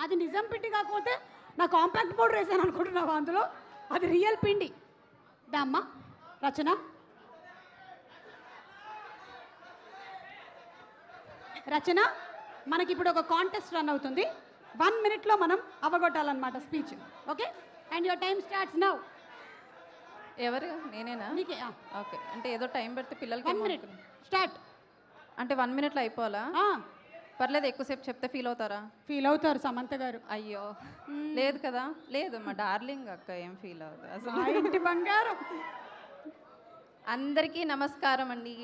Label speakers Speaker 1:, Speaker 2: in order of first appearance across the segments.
Speaker 1: అది నిజం పిండి కాకపోతే నా కాంపాక్ట్ పౌడర్ వేసాను అనుకుంటున్నావా అందులో? అది రియల్ పిండి. దామ్మ రచన. రచన, మనకి ఇప్పుడు ఒక కాంటెస్ట్ రన్ అవుతుంది. 1 minute మనం అవగొట్టాలన్నమాట speech. Okay, and your time starts now.
Speaker 2: ఎవరు? నేనేనా?
Speaker 1: నీకే.
Speaker 2: ఓకే, అంటే ఏదో టైం పెడితే పిల్లలకి
Speaker 1: 1 minute స్టార్ట్.
Speaker 2: అంటే 1 minuteలో అయిపోవాలా? పర్లేదు, ఎక్కువసేపు చెప్తే ఫీల్ అవుతారా?
Speaker 1: ఫీల్ అవుతారు సమంత గారు.
Speaker 2: అయ్యో లేదు కదా. లేదు, మా డార్లింగ్ అక్క ఏం ఫీల్ అవుతుంది అసలు.
Speaker 1: ఆ ఇంటి బంగారం.
Speaker 2: అందరికీ నమస్కారం అండి.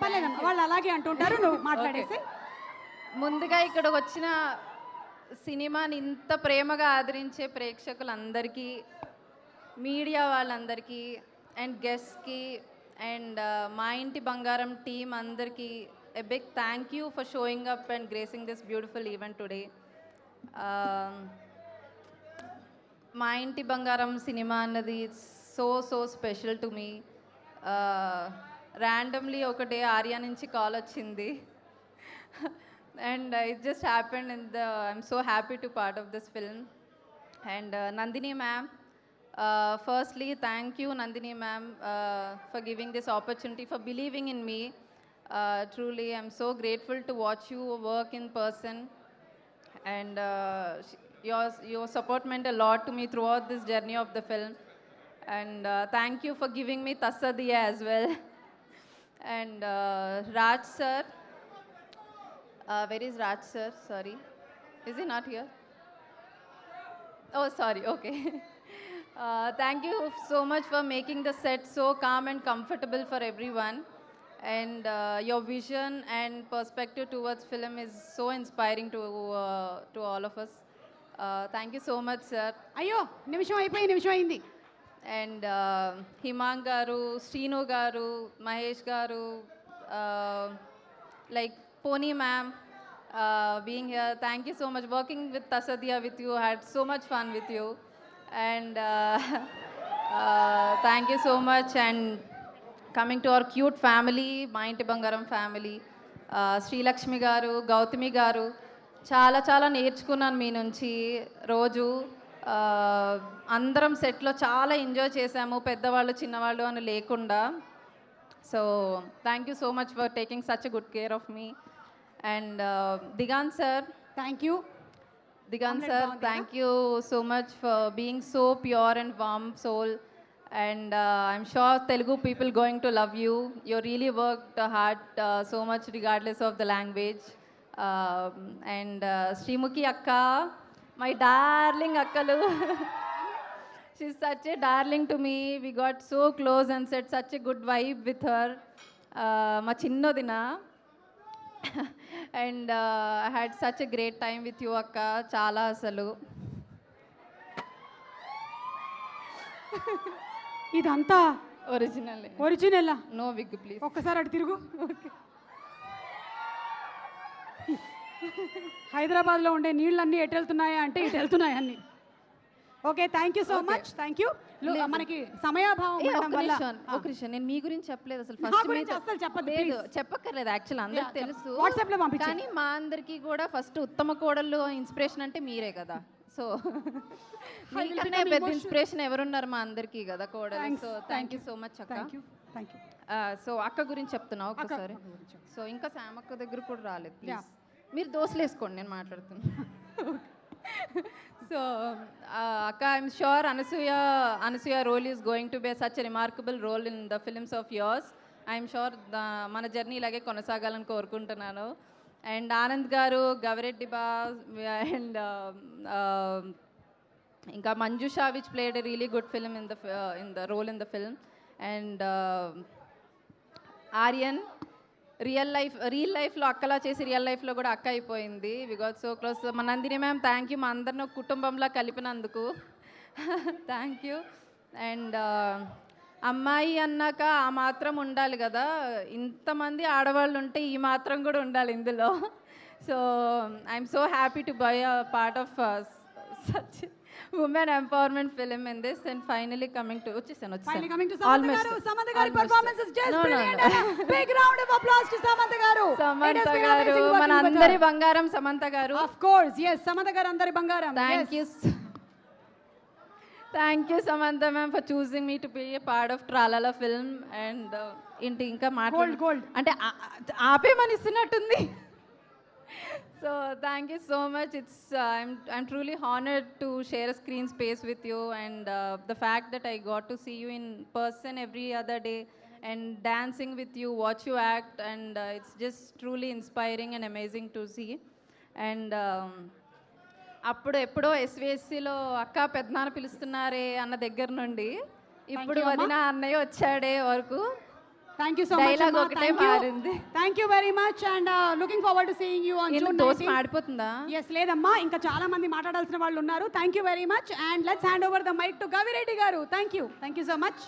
Speaker 1: పర్లేదమ్మా, వాళ్ళు అలాగే అంటుంటారు, నువ్వు మాట్లాడేసి.
Speaker 2: ముందుగా ఇక్కడ వచ్చిన సినిమాని ఇంత ప్రేమగా ఆదరించే ప్రేక్షకులందరికీ, మీడియా వాళ్ళందరికీ, అండ్ గెస్ట్కి, అండ్ మా ఇంటి బంగారం టీం అందరికీ a big thank you for showing up and gracing this beautiful event today. మా ఇంటి బంగారం సినిమా అన్నది so special to me. Randomly ఒక డే ఆర్యా నుంచి కాల్ వచ్చింది and it just happened I'm so happy to part of this film. And Nandini ma'am, firstly thank you Nandini ma'am for giving this opportunity, for believing in me. Truly I'm so grateful to watch you work in person, and your support meant a lot to me throughout this journey of the film. And thank you for giving me Tassadiya as well. And Raj sir, where is Raj sir? Sorry, is he not here? Oh sorry, okay. Thank you so much for making the set so calm and comfortable for everyone. And your vision and perspective towards film is so inspiring to all of us. Thank you so much sir.
Speaker 1: అయ్యో నిమిషం అయింది.
Speaker 2: And Himang garu, Srinu garu, Mahesh garu, like Pony ma'am, being here, thank you so much. Working with Tassadiya with you, had so much fun with you. And thank you so much. And coming to our cute family, మా ఇంటి బంగారం family, Srilakshmi గారు, గౌతమి గారు, చాలా నేర్చుకున్నాను మీ నుంచి. రోజు అందరం సెట్లో చాలా ఎంజాయ్ చేసాము, పెద్దవాళ్ళు చిన్నవాళ్ళు అని లేకుండా. So thank you so much for taking such a good care of me. And Digant sir,
Speaker 1: thank you.
Speaker 2: Digant sir, thank you so much for being so pure and warm soul. And I'm sure Telugu people going to love you. You really worked hard so much regardless of the language. And Srimukhi akka, my darling akkalu. She's such a darling to me. We got so close and set such a good vibe with her. Ma chinnodina. And I had such a great time with you akka, చాలా అసలు.
Speaker 1: ఇదంతా
Speaker 2: original. No wig please.
Speaker 1: ఒక్కసారి అటు తిరుగు. హైదరాబాద్లో ఉండే నీళ్ళన్నీ ఎటు వెళ్తున్నాయా అంటే ఇటు వెళ్తున్నాయి అన్ని. Okay, thank you so much. Thank you. మనకి సమయాభావం
Speaker 2: ఒక నిమిషం, నేను మీ గురించి చెప్పలేదు అసలు. ఫస్ట్ చెప్పక్కర్లేదు, యాక్చువల్ అందరికి తెలుసు,
Speaker 1: వాట్సాప్లో పంపించు.
Speaker 2: కానీ మా అందరికీ కూడా ఫస్ట్ ఉత్తమ కోడళ్ళు ఇన్స్పిరేషన్ అంటే మీరే కదా. సో మీకన్నా పెద్ద ఇన్స్పిరేషన్ ఎవరున్నారు మా అందరికీ కదా కోడలు. So thank you so much అక్క. సో అక్క గురించి చెప్తున్నా ఒకసారి. సో ఇంకా శామ్ అక్క దగ్గర కూడా రాలేదు, ప్లీజ్ మీరు దోశలు వేసుకోండి, నేను మాట్లాడుతున్నా. So akka, I'm sure Anasuya role is going to be such a remarkable role in the films of yours. I'm sure mana journey ilage konasagalani korukuntunnanu. And Anand garu, Gavireddy ba, and inka Manjusha, which played a really good film in the role in the film. And Aryan, real లైఫ్లో అక్కలా చేసి real లైఫ్లో కూడా అక్క అయిపోయింది. We got so close. మా Nandini ma'am, thank you, మా అందరిని కుటుంబంలో కలిపినందుకు థ్యాంక్ యూ. అండ్ అమ్మాయి అన్నాక ఆ మాత్రం ఉండాలి కదా, ఇంతమంది ఆడవాళ్ళు ఉంటే ఈ మాత్రం కూడా ఉండాలి ఇందులో. So I'm so happy to buy a part of such women empowerment film in this and finally coming to
Speaker 1: Finally coming to Samantha garu. Samantha garu performance is just brilliant. Big round of applause to Samantha garu.
Speaker 2: Samantha గారు మన అందరి బంగారం సమంత గారు.
Speaker 1: Of course, yes, Samantha garu andari bangaram.
Speaker 2: Thank you Samantha ma'am for choosing me to be a part of Tralala film and ఇంటి ఇంకా
Speaker 1: Gold.
Speaker 2: అంటే ఆపేమని ఇస్తున్నట్టుంది. So thank you so much. I'm truly honored to share a screen space with you and the fact that I got to see you in person every other day and dancing with you, watch you act and it's just truly inspiring and amazing to see. And అప్పుడు ఎప్పుడో ఎస్విఎస్సిలో అక్క పెద్దనాన్న పిలుస్తున్నారే అన్న దగ్గర నుండి ఇప్పుడు వదిన అన్నయ్య వచ్చాడే వరకు
Speaker 1: Thank you so much.
Speaker 2: Dialogue ఒకటే మారింది.
Speaker 1: Thank you very much and looking forward to seeing you on June 19th.
Speaker 2: Dosa మాడిపోతుందా?
Speaker 1: Yes, లేదమ్మా ఇంకా చాలా మంది మాట్లాడాల్సిన వాళ్ళు ఉన్నారు. Thank you very much and let's hand over the mic to Gavireddy garu. Thank you so much.